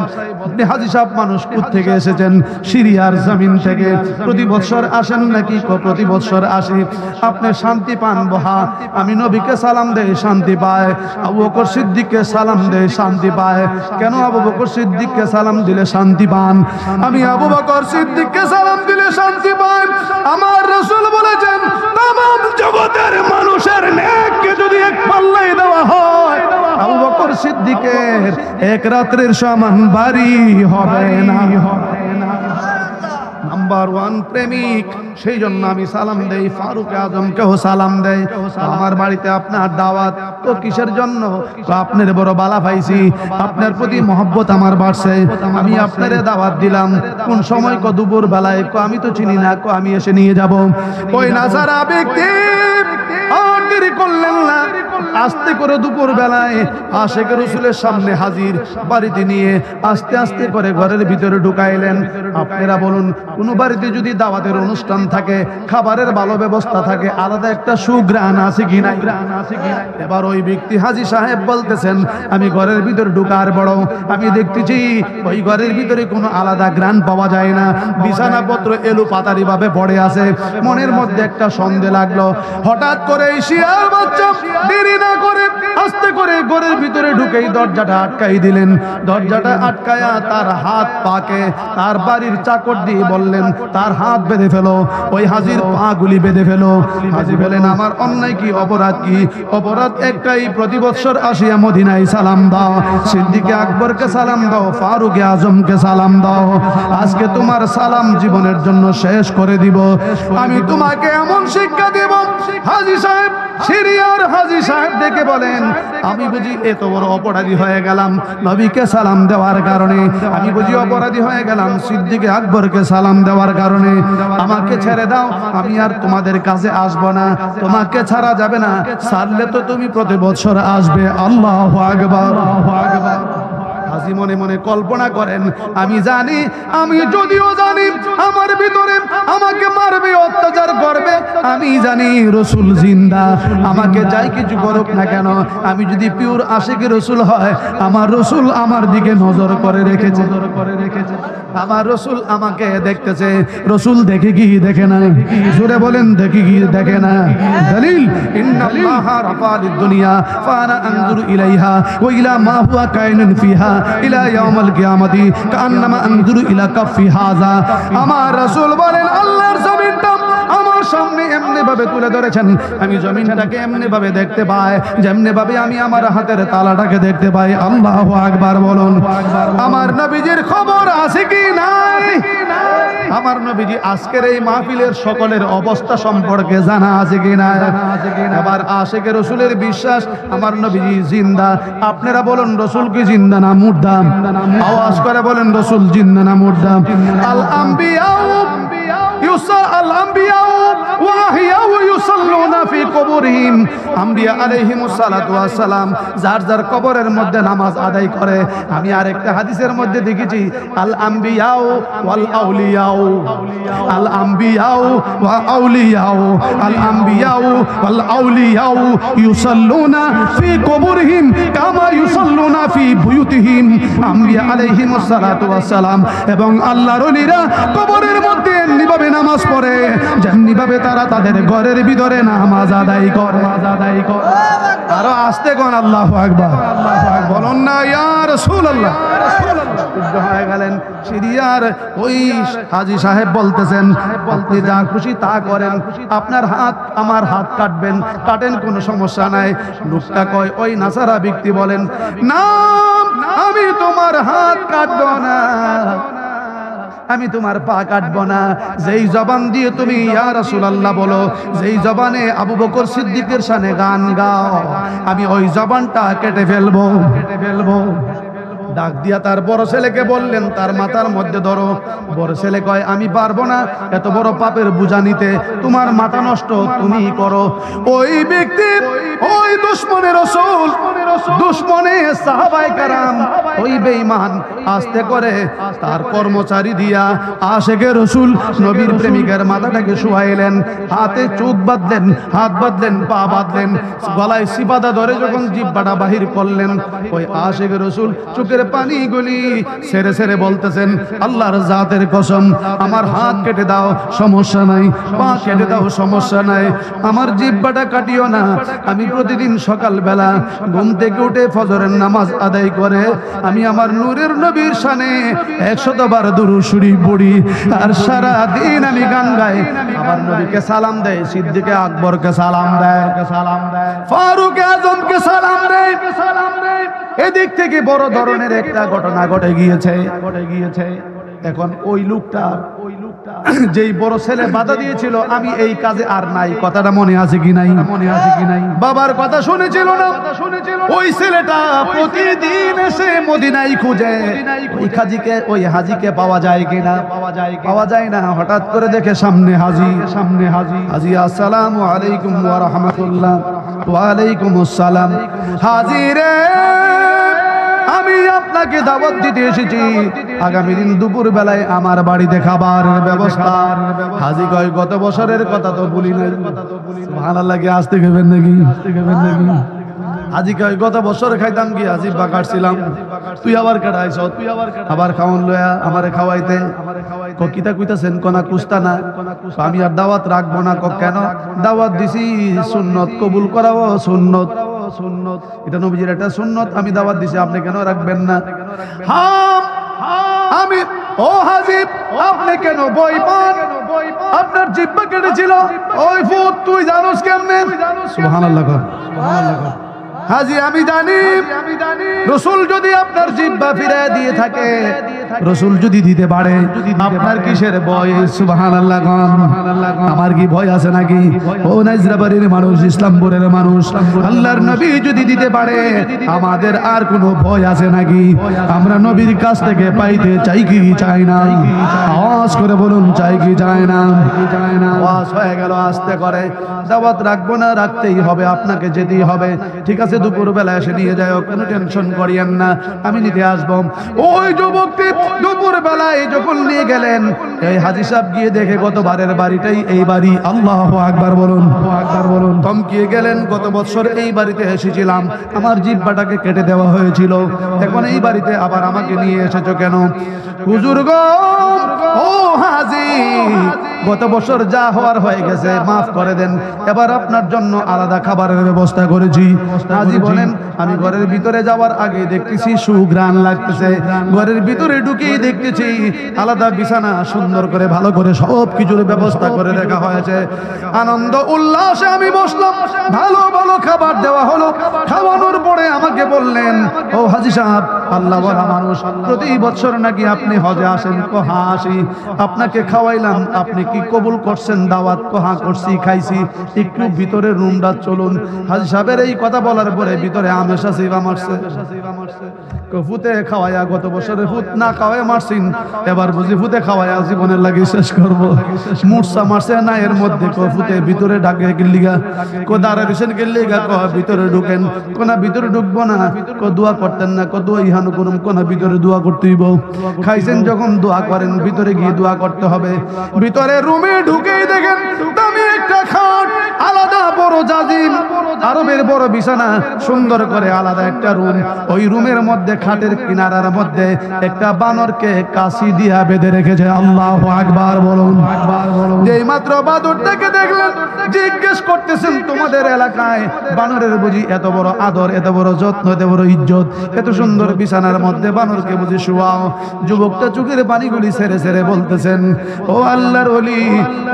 আপনি হাজী সাহেব মানুষ কোথা থেকে এসেছেন? সিরিয়ার জমিন থেকে। প্রতি বছর আসেন নাকি? প্রতি বছর আসি। আপনি শান্তি পান? বহা। আমি নবীকে সালাম দেই, শান্তি পায়। আবু বকর সিদ্দিককে সালাম দেই, শান্তি পায়। কেন আবু বকর সিদ্দিককে সালাম দিলে শান্তি পান? আমি আবু বকর সিদ্দিককে সালাম দিলে শান্তি পান। আমার রাসূল বলেছেন, तमाम জগতের মানুষের নেককে যদি এক পাল্লায় দেওয়া হয়, আবু বকর সিদ্দিকের এক রাত্রের সমান ভারী হবে না। নাম্বার 1 প্রেমিক, সেই জন্য আমি সালাম দেই। ফারুক আজমকেও সালাম দেই। আমার বাড়িতে আপনার দাওয়াত, তো কিসের জন্য? তো আপনার বড় বালা পাইছি, আপনার প্রতি মহব্বত আমার বাড়ছে, আমি আপনারে দাওয়াত দিলাম। কোন সময়? দুপুর বেলায়। আমি তো চিনি না, আমি এসে নিয়ে যাব। ওই নাজারা ব্যক্তি আর দেরি করলেন না, আস্তে করে দুপুর বেলায় আশিক রাসূলের সামনে হাজির, বাড়িতে নিয়ে আস্তে আস্তে করে ঘরের ভিতরে ঢুকাইলেন। আপনারা বলুন, কোন বাড়িতে যদি দাওয়াতের অনুষ্ঠান থাকে, খাবারের ভালো ব্যবস্থা থাকে, আলাদা একটা সুঘ্রাণ আছে কি নাই? এবার ওই ব্যক্তি হাজী সাহেব বলতেছেন, আমি ঘরের ভিতরে ঢুকার বড়, আমি দেখতেছি ওই ঘরের ভিতরে কোনো আলাদা ঘ্রাণ পাওয়া যায় না, বিছানাপত্র এলো পাতারি ভাবে পড়ে আছে। মনের মধ্যে একটা সন্দেহ লাগলো। হঠাৎ করে শিয়ার বাচ্চা দেরি না করে আস্তে করে ঘরের ভিতরে ঢুকেই দরজাটা আটকাই দিলেন। দরজাটা আটকায়া তার হাত পাকে তার বাড়ির চাকর দিয়ে বললেন, তার হাত বেঁধে ফেলো, ওই হাজির পা গুলি বেঁধে ফেলো। হাজি বলেন, আমার অন্যায় কি, অপরাধ কি? অপরাধ একটাই, প্রতি বৎসর আসিয়া মদিনায় সালাম দাও, সিদ্দিকে আকবরকে সালাম দাও, ফারুক আজমকে সালাম দাও। আজকে তোমার সালাম জীবনের জন্য শেষ করে দিব। আমি তোমাকে এমন শিক্ষা দেব। হাজী সাহেব, সিরিয়ার হাজী সাহেব ডেকে বলেন, আমি বুঝি এত বড় অপরাধী হয়ে গেলাম নবীকে সালাম দেওয়ার কারণে? আমি বুঝি অপরাধী হয়ে গেলাম সিদ্দিকে আকবরকে সালাম দেওয়ার কারণে? আমাকে ছেড়ে দাও, আমি আর তোমাদের কাছে আসবো না। তোমাকে ছাড়া যাবে না, ছাড়লে তো তুমি প্রতি বছর আসবে। আল্লাহু আকবার। হাজী মনে মনে কল্পনা করেন, আমি জানি, আমি যদিও জানি আমার ভিতরে আমাকে মারবে, অত্যাচার করবে, আমি জানি রাসূল জিন্দা, আমাকে যাই কিছু করুক না কেন, আমি যদি পিওর আশিক রাসূল হয়, আমার রাসূল আমার দিকে নজর করে রেখেছে। আমার রাসূল আমাকে দেখতেছে। রাসূল দেখে কি দেখে না? জোরে বলেন, দেখে কি দেখে না? দলিল, ইন্নাল্লাহা রাফা'আদ দুনিয়া ফানা আনজুরু ইলাইহা ওয়া ইলা মা হুয়া কাইনুন ফিহা ইলা ইয়াউমিল কিয়ামতি কান্নামা আনজুরু ইলা কাফি হাযা। আমার রাসূল বলেন, আল্লাহর জমিনটা আমার সামনে এমনি ভাবে তুলে ধরেছেন, আমি জমিনটাকে এমনি ভাবে দেখতে পাই যেমনি ভাবে আমি আমার হাতের তালাটাকে দেখতে পাই। আল্লাহু আকবার বলুন। আমার নবীজির খবর আছে কি নাই? আমার নবীজি আজকের এই মাহফিলের সকলের অবস্থা সম্পর্কে জানা আছে কি না? এবার আশিক রাসূলের বিশ্বাস, আমার নবীজি জিন্দা। আপনারা বলুন, রাসূল কি জিন্দা না মুর্দা? আওয়াজ করে বলেন, রাসূল জিন্দা না মুর্দা? আল আম্বিয়া আল আম্বিয়া ওয়া আহইয়া ইউসাল্লুনা ফি কুবুরিহিম। আম্বিয়া আলাইহিমুস সালাতু ওয়াস সালাম যার যার কবরের মধ্যে নামাজ আদায় করে। আমি আরেকটা হাদিসের মধ্যে দেখেছি, আল আম্বিয়া ওয়াল আউলিয়া, আল আম্বিয়া ওয়া আউলিয়া, আল আম্বিয়া ওয়াল আউলিয়া ইউসাল্লুনা ফি কুবুরিহিম কামা ইউসাল্লুনা ফি বুয়ুতিহিম। আম্বিয়া আলাইহিমুস সালাতু ওয়াস সালাম এবং আল্লাহর ওলিরা কবরের মধ্যে এমনিভাবে নামাজ পড়ে যেমনি ভাবে তারা তাদের ঘরের ভিতরে নামাজ আদায় করে। আরো আস্তে কোন আল্লাহু আকবার। বলুন না ইয়া রাসূলুল্লাহ। হয়ে গেলেন সিরিয়ার ওই হাজী সাহেব বলতেছেন, আপনি যা খুশি তা করেন, আপনার হাত আমার হাত কাটবেন, কাটেন, কোনো সমস্যা নাই। লোকটা কয়, ওই নাসারা ব্যক্তি বলেন, না আমি তোমার হাত কাটবো না, আমি তোমার পা কাটবো না। যেই জবান দিয়ে তুমি ইয়া রাসূলুল্লাহ বলো, যেই জবানে আবু বকর সিদ্দিকের শানে গান গাও, আমি ওই জবানটা কেটে ফেলবো। ডাক দিয়া তার বড় ছেলেকে বললেন, তার মাথার মধ্যে ধরো। বড় ছেলে কয়, আমি পারবো না এত বড় পাপের বোঝা নিতে, তোমার মাথা নষ্ট তুমি করো। ওই ব্যক্তি, ওই দুশমনে রাসূল, দুশমনে সাহাবায়ে কেরাম, ওই বেঈমান আস্তে করে তার কর্মচারী দিয়া আশিকে রাসূল নবীর প্রেমিকের মাথাটাকে শুয়াইলেন, হাতে চোখ বাঁধলেন, হাত বাঁধলেন, পা বাঁধলেন, গলায় সিপাদা ধরে যখন জিহ্বাটা বাহির করলেন, ওই আশিকে রাসূল চোখের পানিগুলি ছেড়ে ছেড়ে বলতেছেন, আল্লাহর জাতের কসম, আমার হাত কেটে দাও সমস্যা নাই, পা কেটে দাও সমস্যা নাই, আমার জিহ্বাটা কাটিও না। আমি প্রতিদিন সকালবেলা ঘুম থেকে উঠে ফজরের নামাজ আদায় করে আমি আমার নূরের নবীর শানে 100 বার দুরূদ শরীফ পড়ি, আর সারা দিন আমি গান গাই। আমার নবীকে সালাম দেয়, সিদ্দিকে আকবরকে সালাম দেয়, ফারুক আজমকে সালাম দেয়। এদিক থেকে বড় ধরনের একটা ঘটনা ঘটে গিয়েছে। এখন ওই লোকটা যেই বড় ছেলে বাধা দিয়েছিল আমি এই কাজে আর নাই, কথাটা মনে আছে কি নাই? মনে আছে কি নাই? বাবার কথা শুনেছিল না, ওই ছেলেটা প্রতিদিন এসে মদিনায় খুঁজে ওই হাজিকে পাওয়া যায় কিনা, পাওয়া যায় না। হঠাৎ করে দেখে সামনে হাজি, হাজি আসসালামু আলাইকুম ওয়া রাহমাতুল্লাহ। ওয়া আলাইকুম আসসালাম। হাজি রে, আমি আপনাকে দাওয়াত দিতে এসেছি, আগামী দিন দুপুর বেলায় আমার বাড়িতে খাবারের ব্যবস্থা। হাজি কয় গত বছরের কথা তো ভুলি নাই। সুবহানাল্লাহ, কি আসতে গেবেন নাকি? হাজি কয় গত বছর খাইতাম কি, হাজি বাকারছিলাম, তুই আবার কাটাইছ, আবার খাওয়ান লয়া আমারে খাওয়াইতে। কিতা কইতাছেন? কোনা কুস্তা না, আমি আর দাওয়াত রাখবো না। কেন? দাওয়াত দিছি সুন্নত কবুল করাবো, সুন্নত এটা নবীজির একটা সুন্নত, আমি দাওয়াত দিছি, আপনি কেন রাখবেন না? আমি ও হাজি, আপনি কেন বই পান? আপনার জিহ্বা কেটেছিল, ওই ফুট তুই জানোস কেমনে? সুবহানাল্লাহ। হাজি আমি জানি, রসুল যদি আপনার জিহ্বা ফিরে দিয়ে থাকে, রসুল যদি দিতে পারে, আপনার কিসের ভয়? সুবহানাল্লাহ। আমার কি ভয় আছে নাকি? ও নাইজরাবাড়ির মানুষ, ইসলামপুরের মানুষ, আল্লাহর নবী যদি দিতে পারে, আমাদের আর কোনো ভয় আছে নাকি? আমরা নবীর কাছ থেকে পাইতে চাই কি চাই না? আওয়াজ করে বলুন, চাই কি চাই না? আওয়াজ হয়ে গেল আস্তে করে। দাওয়াত রাখবো না, রাখতেই হবে, আপনাকে যেতেই হবে। ঠিক আছে, দুপুর বেলা এসে নিয়ে যায়, কোনো টেনশন করিয়েন না, আমি নিতে আসবো। ওই যুবকটি দুপুর বেলায় যখন নিয়ে গেলেন, এই হাজী সাহেব গিয়ে দেখে গতবারের বাড়িটাই এই বাড়ি। আল্লাহু আকবার বলুন, আকবার বলুন। ধমকিয়ে গেলেন, গত বছর এই বাড়িতে এসেছিলাম, আমার জিহ্বাটাকে কেটে দেওয়া হয়েছিল, এখন এই বাড়িতে আবার আমাকে নিয়ে এসেছো কেন? হুজুর গো, ও হাজী, গত বছর যা হওয়ার হয়ে গেছে, মাফ করে দেন, এবার আপনার জন্য আলাদা খাবারের ব্যবস্থা করেছি। হাজী বলেন, আমি ঘরের ভিতরে যাওয়ার আগে দেখতেছি সুঘ্রাণ লাগতেছে, ঘরের ভিতরে ঢুকেই দেখতেছি আলাদা বিছানা, সুন্দর করে ভালো করে সব কিছুর ব্যবস্থা করে রাখা হয়েছে। আনন্দ উল্লাসে আমি বসলাম, ভালো ভালো খাবার দেওয়া হলো। খাওয়ানোর পরে আমাকে বললেন, ও হাজী সাহেব, আল্লাহ বলা মানুষ, প্রতি বছর নাকি আপনি হজে আসেন? হ্যাঁ আসি। আপনাকে খাওয়াইলাম, আপনি কি কবুল করছেন দাওয়াত? হ্যাঁ করছি, খাইছি। একটু ভিতরে রুমটা চলুন। হাজী সাহেবের এই কথা বলার পরে ভিতরে আমেশা সিবা মারছে, ফুতে খাওয়াইয়া, গত বছরে ফুত না খাওয়াই মারছিন, এবার বুঝি ফুতে খাওয়াইয়া জীবনের লাগে শেষ করবো। মূর্ছা মারছে না এর মধ্যে, ফুতে ভিতরে ডাকে গিল্লিগা, দাঁড়া দিছেন গিল্লিগা, ভিতরে ঢুকেন। কোনা ভিতরে ঢুকবো না, দোয়া করতেন না, দোয়া ইহানো করুন, কোনা ভিতরে দোয়া করতেইব। খাইছেন যখন দোয়া করেন, ভিতরে গিয়ে দোয়া করতে হবে। ভিতরে রুমে ঢুকেই দেখেন দামি একটা খাট, আলাদা বড় জাজিম, আরবের বড় বিছানা, সুন্দর করে আলাদা একটা রুম। ওই রুমের মধ্যে খাটের কিনারার মধ্যে একটা বানরকে কাশি দিয়া বেঁধে রেখেছে। আল্লাহু আকবার বলুন, আকবার বলুন। যেই মাত্র বাদরটাকে দেখলেন, জিজ্ঞেস করতেছেন, তোমাদের এলাকায় বানরের বুঝি এত বড় আদর, এত বড় যত্ন, এত বড় ইজ্জত, এত সুন্দর বিছানার মধ্যে বানরকে বুঝি শুয়াও? যুবকটা চোখের পানিগুলি ছেড়ে ছেড়ে বলতেছেন, ও আল্লাহর ওলি,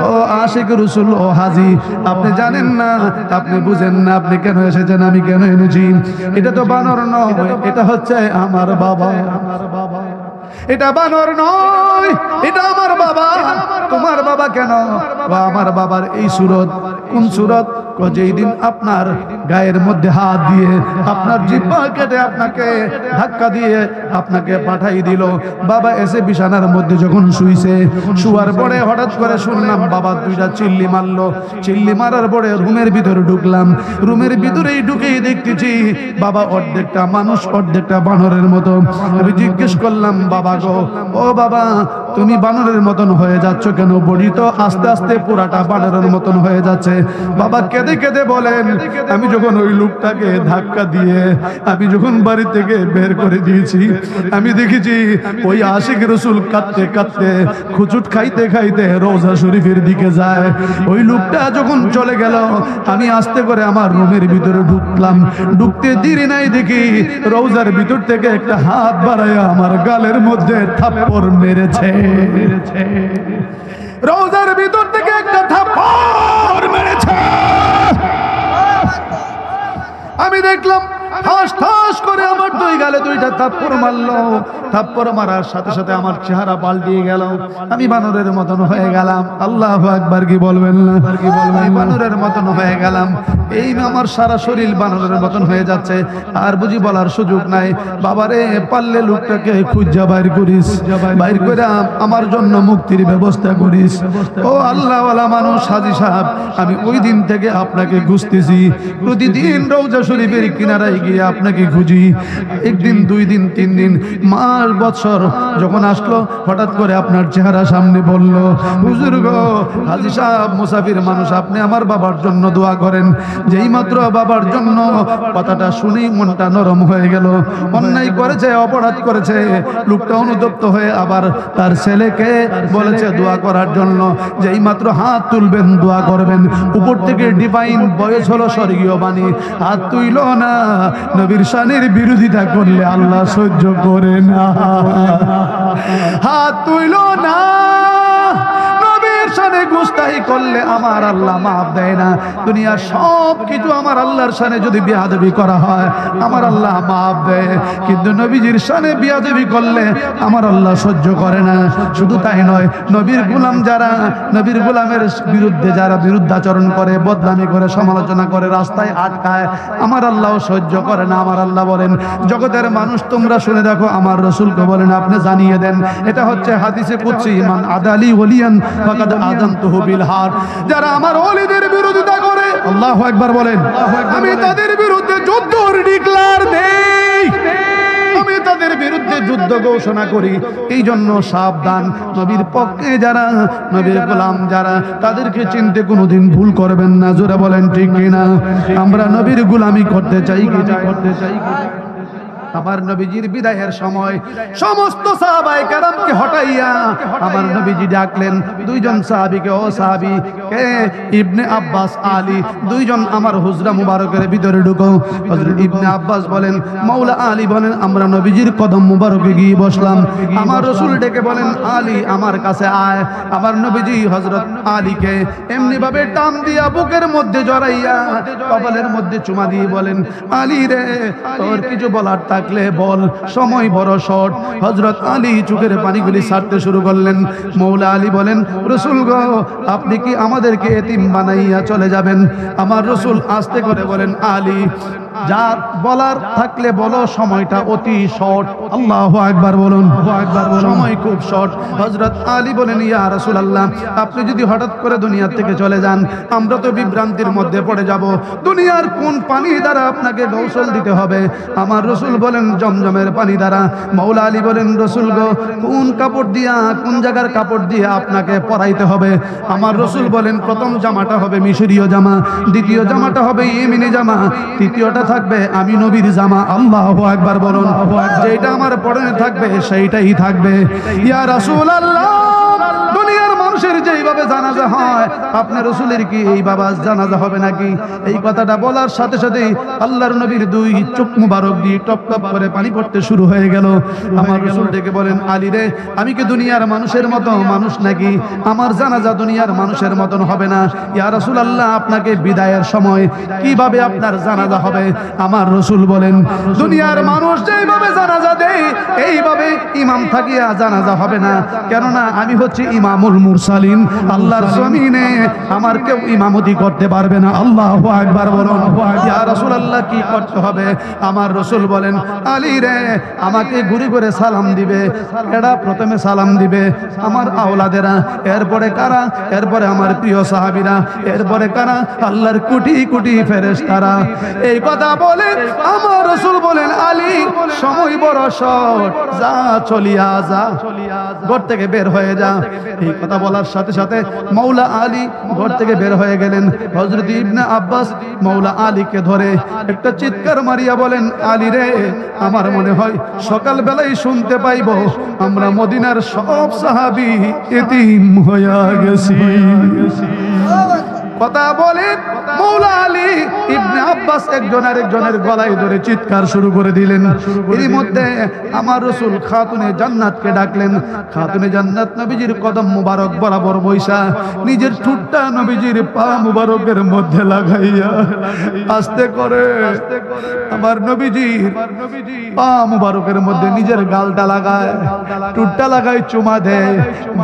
ও আশিক রাসূল, ও হাজী, আপনি জানেন না, আপনি বুঝেন না, আপনি কেন এসেছেন, আমি কেন এনেছি? এটা তো বানর নয়, এটা হচ্ছে আমার বাবা। এটা বানর নয়, এটা আমার বাবা। তোমার বাবা কেন? আমার বাবার এই সুরত। কোন সুরত? যেই দিন আপনার গায়ের মধ্যে হাত দিয়ে আপনার জিহ্বা কেটে আপনাকে ধাক্কা দিয়ে আপনাকে পাঠাই দিল। বাবা এসে বিছানার মধ্যে যখন শুইছে, শুয়ার পরে হঠাৎ করে শুনলাম বাবা দুইটা চিল্লি মারলো। চিল্লি মারার পরে রুমের ভিতরে ঢুকলাম। রুমের ভিতরেই ঢুকেই দেখতেছি বাবা অর্ধেকটা মানুষ, অর্ধেকটা বানরের মতো। আমি জিজ্ঞেস করলাম, বাবা গো, ও বাবা, তুমি বানরের মতন হয়ে যাচ্ছ কেন? বডি তো আস্তে আস্তে পুরাটা বানরের মতন হয়ে যাচ্ছে। বাবা কেঁদে কেঁদে বলেন, আমি যখন ওই লোকটাকে ধাক্কা দিয়ে আমি যখন বাড়ি থেকে বের করে দিয়েছি, আমি দেখেছি ওই আশিক রাসূল কাঁদতে কাঁদতে, খুচুট খাইতে খাইতে রওজা শরীফের দিকে যায়। ওই লোকটা যখন চলে গেল, আমি আস্তে করে আমার রুমের ভিতরে ঢুকলাম। ঢুকতে দেরি নাই, দেখি রওজার ভিতর থেকে একটা হাত বাড়াইয়া আমার গালের মধ্যে থাপ্পড় মেরেছে। রওজার ভিতর থেকে একটা থাপ্পড় মেরেছে। আমি দেখলাম ঠাস ঠাস করে আমার দুই গালে দুইটা থাপ্পড় মারলো। থাপ্পড় মারার সাথে সাথে আমার চেহারা পাল্টিয়ে গেল, আমি বানরের মতন হয়ে গেলাম। আল্লাহু আকবার কি বলবেন না? আমি বানরের মতন হয়ে গেলাম। এই আমার সারা শরীর বানরের মতন হয়ে যাচ্ছে, আর বুঝি বলার সুযোগ নাই। বাবারে, পারলে লোকটাকে খুঁজা বাইর করিস, বাইর করে আমার জন্য মুক্তির ব্যবস্থা করিস। ও আল্লাহওয়ালা মানুষ হাজী সাহেব, আমি ওই দিন থেকে আপনাকে খুঁজতেছি। প্রতিদিন রওজা শরীফের কিনারায় গিয়ে আপনাকে খুঁজি। একদিন, 2 দিন, 3 দিন, মাস, বছর যখন আসলো, হঠাৎ করে আপনার চেহারা সামনে বলল, হুজুর গো, হাজী সাহেব মুসাফির মানুষ, আপনি আমার বাবার জন্য দোয়া করেন। যেই মাত্র বাবার জন্য কথাটা শুনেই মনটা নরম হয়ে গেল। অন্যায় করেছে, অপরাধ করেছে, লোকটা অনুতপ্ত হয়ে আবার তার ছেলেকে বলেছে দোয়া করার জন্য। যেই মাত্র হাত তুলবেন, দোয়া করবেন, উপর থেকে ডিভাইন ভয়েস হলো, স্বর্গীয় বাণী, হাত তুইল না, নবীর শানের বিরোধিতা করলে আল্লাহ সহ্য করে না। হাত তুইল না, নবীর শানে গুস্তাহি করলে আমার আল্লাহ মাফ দেয় না। দুনিয়ার সব কিছু আমার আল্লাহর শানে যদি বেয়াদবি করা হয়, আমার আল্লাহ মাফ দেয়, কিন্তু নবীজির শানে বেয়াদবি করলে আমার আল্লাহ সহ্য করে না। শুধু তাই নয়, নবীর গোলাম যারা, নবীর গোলামের বিরুদ্ধে যারা বিরুদ্ধাচরণ করে, বদনামি করে, সমালোচনা করে, রাস্তায় আটকায়, আমার আল্লাহ সহ্য করে না। আমার আল্লাহ বলেন, জগতের মানুষ তোমরা শুনে দেখো, আমার রাসূলকে বলেন আপনি জানিয়ে দেন, এটা হচ্ছে হাদিসে কুদসি, মান আদালি ওলিয়ান ফাকাদ আযানতুহু বিল হার। যারা আমার ওলিদের বিরোধিতা করে, আল্লাহু আকবার বলেন, আমি তাদের বিরুদ্ধে যুদ্ধ ডিক্লার দেই, আমি তাদের বিরুদ্ধে যুদ্ধ ঘোষণা করি। এই জন্য সাবধান, নবীর পক্ষে যারা, নবীর গোলাম যারা, তাদেরকে চিনতে কোনোদিন ভুল করবেন না। জোরে বলেন ঠিক কিনা? আমরা নবীর গোলামি করতে চাই কি করতে চাই? আমার নবীজির বিদায়ের সময় সমস্ত সাহাবায়ে কেরামকে হটাইয়া আমার নবীজি ডাকলেন 2 জন সাহাবীকে। ও সাহাবী কে? ইবনে আব্বাস, আলী, 2 জন আমার হুজরা মুবারকের ভিতরে ঢুকো। হযরত ইবনে আব্বাস বলেন, মাওলা আলী বলেন, আমরা নবীজির কদম মুবারকে গিয়ে বসলাম। আমার রাসূল ডেকে বলেন, আলী আমার কাছে আয়। আমার নবীজি হযরত আলীকে এমনি ভাবে টান দিয়া বুকের মধ্যে জড়াইয়া কপালের মধ্যে চুমা দিয়ে বলেন, আলী রে, তোর কিছু বলার থাকলে বল, সময় বড় শর্ট। হযরত আলী চোখের পানিগুলি ছাড়তে শুরু করলেন। মৌলা আলী বলেন, রাসূল গো, আপনি কি আমাদেরকে এতিম বানাইয়া চলে যাবেন? আমার রাসূল আস্তে করে বলেন, আলী যা বলার থাকলে বলো, সময়টা অতি শর্ট। আল্লাহু আকবার বলুন, সময় খুব শর্ট। হযরত আলী বলেন, ইয়া রাসূলুল্লাহ, আপনি যদি হঠাৎ করে দুনিয়া থেকে চলে যান, আমরা তো বিভ্রান্তির মধ্যে পড়ে যাব। দুনিয়ার কোন পানি দ্বারা আপনাকে গোসল দিতে হবে? আমার রাসূল বলেন, জমজমের পানি দ্বারা। মাওলা আলী বলেন, রাসূল গো, কোন কাপড় দিয়া, কোন জায়গার কাপড় দিয়ে আপনাকে পরাইতে হবে? আমার রাসূল বলেন, প্রথম জামাটা হবে মিশরীয় জামা, দ্বিতীয় জামাটা হবে ইয়েমেনি জামা, তৃতীয়টা থাকবে আমি নবীর জামা। আল্লাহু আকবার বলুন। যেটা আমার পরনে থাকবে সেইটাই থাকবে। ইয়া রাসূলুল্লাহ, দুনিয়ার মানুষের যেইভাবে জানাজা হয়, আপনার রাসূলের কি এইভাবে জানাজা হবে নাকি? এই কথাটা বলার সাথে সাথে আল্লাহর নবীর 2 চোখ মুবারক দিয়ে টপ টপ করে পানি পড়তে শুরু হয়ে গেল। আমার রাসূল ডেকে বলেন, আলী রে, আমি কি দুনিয়ার মানুষের মতো মানুষ নাকি? আমার জানাজা দুনিয়ার মানুষের মতন হবে না। ইয়া রাসূলুল্লাহ, আপনাকে বিদায়ের সময় কিভাবে আপনার জানাজা হবে? আমার রাসূল বলেন, দুনিয়ার মানুষ যেইভাবে জানাজা দেয় এইভাবে ইমাম থাকিয়া জানাজা হবে না। কেননা আমি হচ্ছি ইমামুল মুরসালিন, আল্লাহর জমিনে আমার কেউ ইমামতি করতে পারবে না। আল্লাহু আকবার বলুন। ইয়া রাসূলুল্লাহ, কি করতে হবে? আমার রাসূল বলেন, আলী রে, আমাকে ঘুরে ঘুরে সালাম দিবে। এরা প্রথমে সালাম দিবে আমার আওলাদেরা, এরপরে কারা? এরপরে আমার প্রিয় সাহাবীরা, এরপরে কারা? আল্লাহর কোটি কোটি ফেরেশতারা। এই কথা বলে আমার রাসূল বলেন, আলী সময় বড় শর্ট, যা চলিয়া যা, ঘর থেকে বের হয়ে যা। এই কথা বলার সাথে সাথে মাওলা আলী ঘর থেকে বের হয়ে গেলেন। হযরত ইবনে আব্বাস মাওলা আলীকে ধরে একটা চিৎকার মারিয়া বলেন, আলী রে, আমার মনে হয় সকাল বেলায় শুনতে পাইব আমরা মদিনার সব সাহাবী এতিম হইয়া গেছি। কথা বলে মাওলা আলী ইবনে আব্বাস একজন আরেকজনের গলায় ধরে চিৎকার শুরু করে দিলেন। এর মধ্যে আমার রাসূল খাতুনে জান্নাতকে ডাকলেন। খাতুনে জান্নাত নবীজির কদম মুবারক বরাবর বৈশা নিজের ঠোঁটটা নবীজির পা মুবারকের মধ্যে লাগাইয়া আস্তে করে আমার নবীজির পা মুবারকের মধ্যে নিজের গালটা লাগায়, ঠোঁটটা লাগায় চুমা দেয়,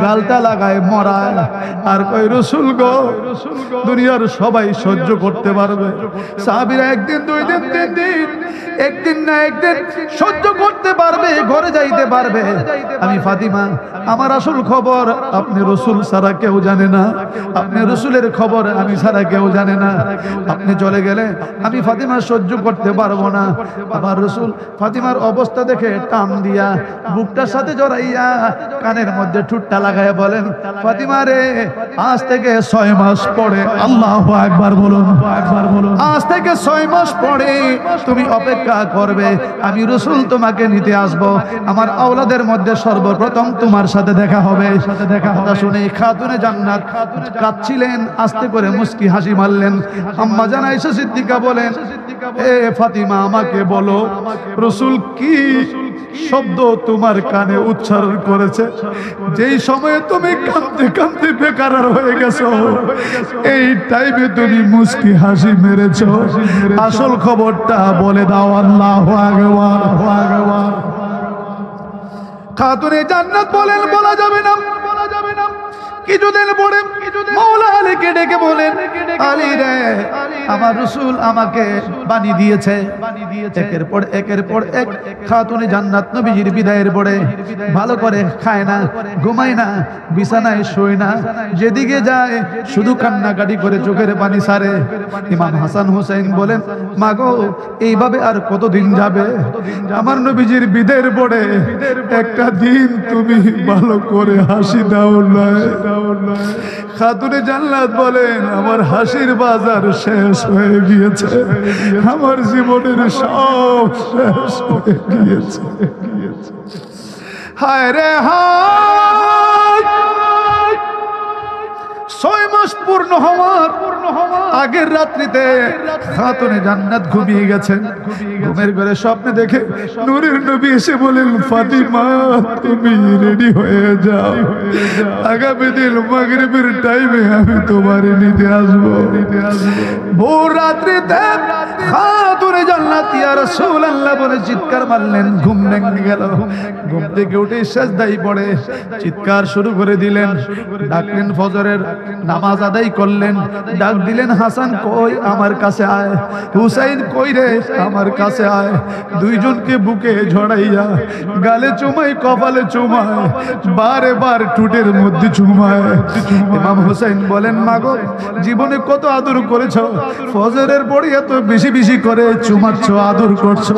গালটা লাগায় মরায় আর কই রাসূল গো দুনিয়ার সবাই সহ্য করতে পারবে, সাহাবীরা একদিন দুই দিন তিন দিন একদিন না একদিন সহ্য করতে পারবে, ঘরে যাইতে পারবে। আমি ফাতিমা আমার আসল খবর আপনি রাসূল ছাড়া কেউ জানে না, আপনি রাসূলের খবর আমি ছাড়া কেউ জানে না। আপনি চলে গেলে আমি ফাতিমা সহ্য করতে পারবো না। আমার রাসূল ফাতিমার অবস্থা দেখে টান দিয়া বুকটার সাথে জড়াইয়া কানের মধ্যে ঠোঁটটা লাগাইয়া বলেন, ফাতিমা রে আজ থেকে 6 মাস পরে, আল্লাহু আকবার বলুন, আজ থেকে 6 মাস পরে তুমি অপেক্ষা করবে, আমি রাসূল তোমাকে নিতে আসব, আমার আওলাদের মধ্যে সর্বপ্রথম তোমার সাথে দেখা হবে। কথা শুনে খাতুনে জান্নাত কাঁদছিলেন, আস্তে করে মুস্কি হাসি মারলেন। আম্মা জান আয়েশা সিদ্দিকা বলেন, এ ফাতিমা আমাকে বলো রাসূল কি শব্দ তোমার কানে উচ্চারণ করেছে যেই সময়ে তুমি কাঁদতে কাঁদতে বেকারার হয়ে গেছো, এই টাইমে তুমি মুস্কি হাসি মেরেছো, আসল খবরটা বলে দাও। আল্লাহু আকবার। খাতুনে জান্নাত বলেন বলা যাবে না। কিছুদিন পরে মাওলা আলীকে ডেকে বলেন, আলী রে আমার রাসূল আমাকে বাণী দিয়েছে। একের পর এক খাতুনে জান্নাত নবীজির বিদায়ের পরে ভালো করে খায় না, ঘুমায় না, বিছানায় শোয় না, যেদিকে যায় শুধু কান্নাকাটি করে চোখের পানি ছাড়ে। ইমাম হাসান হুসাইন বলেন, মাগো এইভাবে আর কতদিন যাবে? আমার নবীজির বিদায়ের পরে একটা দিন তুমি ভালো করে হাসি দাও না। খাতুনে জান্নাত বলেন, আমার হাসির বাজার শেষ হয়ে গিয়েছে, আমার জীবনের সব শেষ হয়ে গিয়েছে। হায় রে হায়, 6 মাস পূর্ণ হওয়ার আগের রাত্রিতে খাতুনে জান্নাত ঘুমিয়ে গেছেন। ঘুমের ঘরে স্বপ্নে দেখে নূরের নবী এসে বলেন, ফাতিমা তুমি রেডি হয়ে যাও, আগামী দিন মাগরিবের টাইমে আমি তোমারে নিতে আসবো। ভোর রাত্রিতে খাতুনে জান্নাত ইয়া রাসূলুল্লাহ বলে চিৎকার মারলেন, ঘুম ভেঙে গেল। ঘুম থেকে উঠে সিজদায় পড়ে চিৎকার শুরু করে দিলেন। ডাকলেন, ফজরের নামাজ আদায় করলেন, ডাক দিলেন, হাসান কই আমার কাছে আয়, হুসাইন কই রে আমার কাছে আয়। দুইজনকে বুকে ঝড়াইয়া গালে চুমায়, কপালে চুমায়, বারে বার ঠোঁটের মধ্যে চুমায়। ইমাম হুসাইন বলেন, মাগো জীবনে কত আদর করেছ, ফজরের পরে এত বেশি বেশি করে চুমাচ্ছ, আদর করছো,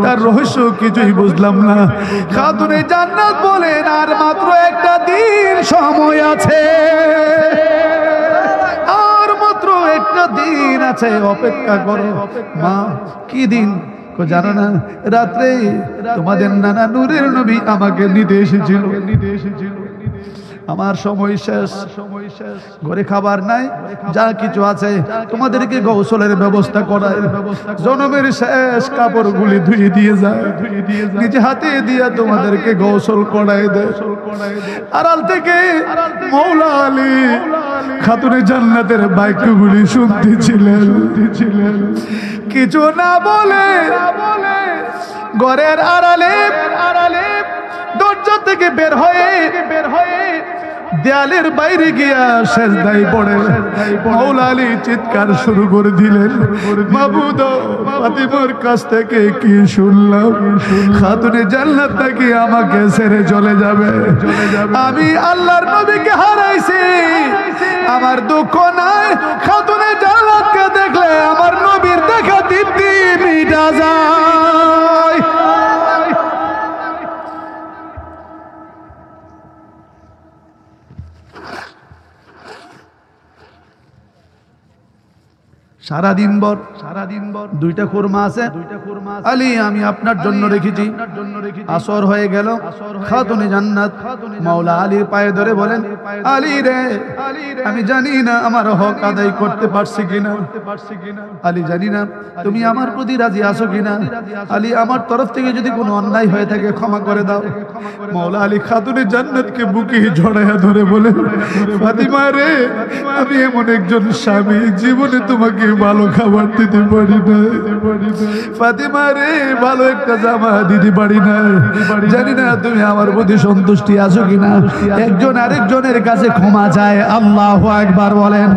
তার রহস্য কিছুই বুঝলাম না। খাতুনে জান্নাত বলেন, আর মাত্র একটা দিন সময় আছে, আর মাত্র একটা দিন আছে, অপেক্ষা করো। মা কি দিন জানো না? রাত্রে তোমাদের নানা নূরের নবী আমাকে নিতে এসেছিল। আমার সময় শেষ, ঘরে খাবার নাই, যা কিছু আছে তোমাদেরকে গোসলের ব্যবস্থা করায়, জনমের শেষ কাপড়গুলি ধুয়ে দিয়ে যায়, নিজে হাতে দিয়ে তোমাদেরকে গোসল করায় দেয়। আড়াল থেকে মাওলা আলী খাতুনে জান্নাতের বাক্যগুলি শুনতেছিলেন। কিছু না বলে ঘরের আড়ালে দরজা থেকে বের হয়ে দেয়ালের বাইরে গিয়া সিজদায় পড়ে মাওলা আলী চিৎকার শুরু করে দিলেন, মাবুদ ফাতিমার কাছ থেকে কি শুনলাম, খাতুনে জান্নাত নাকি আমাকে ছেড়ে চলে যাবে। আমি আল্লাহর নবীকে হারাইছি, আমার দুঃখ নাই, খাতুনে জান্নাতকে দেখলে আমার নবীর দেখা দিব্যি মিটা যায়। সারাদিন ভর দুইটা খুরমা আছে, আলী আমি আপনার জন্য রেখেছি। আসর হয়ে গেল, খাতুনে জান্নাত মাওলা আলীর পায়ে ধরে বলেন, আলী রে আমি জানি না আমার হক আদায় করতে পারছি কিনা, আলী জানি না তুমি আমার প্রতি রাজি আছো কিনা, আলী আমার তরফ থেকে যদি কোনো অন্যায় হয়ে থাকে ক্ষমা করে দাও। মাওলা আলী খাতুনে জান্নাতকে বুকে জড়াইয়া ধরে বলে, ফাতিমা রে আমি এমন একজন স্বামী জীবনে তোমাকে ভালো খাবার দিতে পারি না, ফাতিমা রে ভালো একটা জামা দিতে পারি না, জানি না তুমি আমার প্রতি সন্তুষ্টি আছো কিনা। একজন আরেকজনের কাছে ক্ষমা চায়, আল্লাহু আকবার বলেন,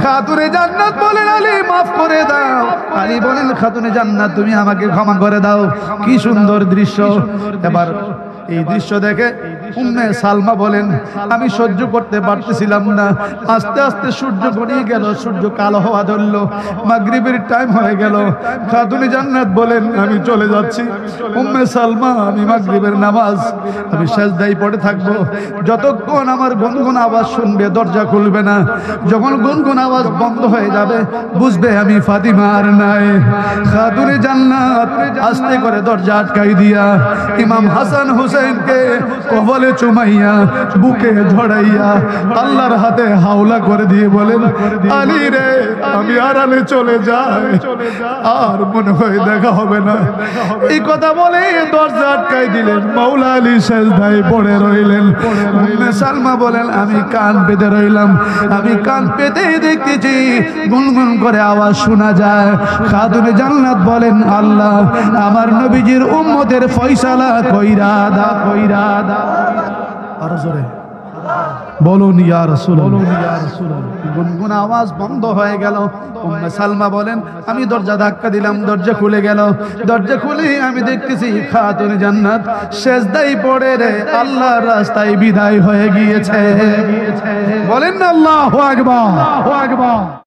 খাতুনে জান্নাত বলেন আলী মাফ করে দাও, আলী বলেন খাতুনে জান্নাত তুমি আমাকে ক্ষমা করে দাও। কি সুন্দর দৃশ্য। এবার এই দৃশ্য দেখে উম্মে সালমা বলেন, আমি সহ্য করতে পারতেছিলাম না, আস্তে আস্তে সূর্য গড়িয়ে গেল, সূর্য কালো হওয়া ধরলো, মাগরিবের টাইম হয়ে গেল। খাতুনে জান্নাত বলেন আমি চলে যাচ্ছি। উম্মে সালমা আমি মাগরিবের নামাজ আমি সেজদায় পড়ে থাকবো, যতক্ষণ আমার গুনগুন আওয়াজ শুনবে দরজা খুলবে না, যখন গুনগুন আওয়াজ বন্ধ হয়ে যাবে বুঝবে আমি ফাতিমা আর নাই। খাতুনে জান্নাত আস্তে করে দরজা আটকাই দিয়া ইমাম হাসান হুসেনকে কবলে চুমাইয়া বুকে ঝড়াইয়া আল্লাহর হাতে হাওলা করে দিয়ে বলেন, আলী রে আমি আড়ালে চলে যাই, আর মনে হয় দেখা হবে না। এই কথা বলে দরজা আটকাই দিলেন, মাওলা আলী সেজদায় পড়ে রইলেন। উম্মে সালমা বলেন আমি কান পেতে রইলাম, আমি কান পেতেই দেখতেছি গুনগুন করে আওয়াজ শোনা যায়। খাতুনে জান্নাত বলেন, আল্লাহ আমার নবীজির উম্মতের ফয়সালা কইরা দা, কইরা দা। আরো জোরে বলুন ইয়া রাসূলুল্লাহ। গুনগুন আওয়াজ বন্ধ হয়ে গেল। উম্মে সালমা বলেন আমি দরজা ধাক্কা দিলাম, দরজা খুলে গেল। দরজা খুলে আমি দেখতেছি খাতুনে জান্নাত সেজদায় পড়ে রে আল্লাহর রাস্তায় বিদায় হয়ে গিয়েছে। বলেন না আল্লাহু আকবার।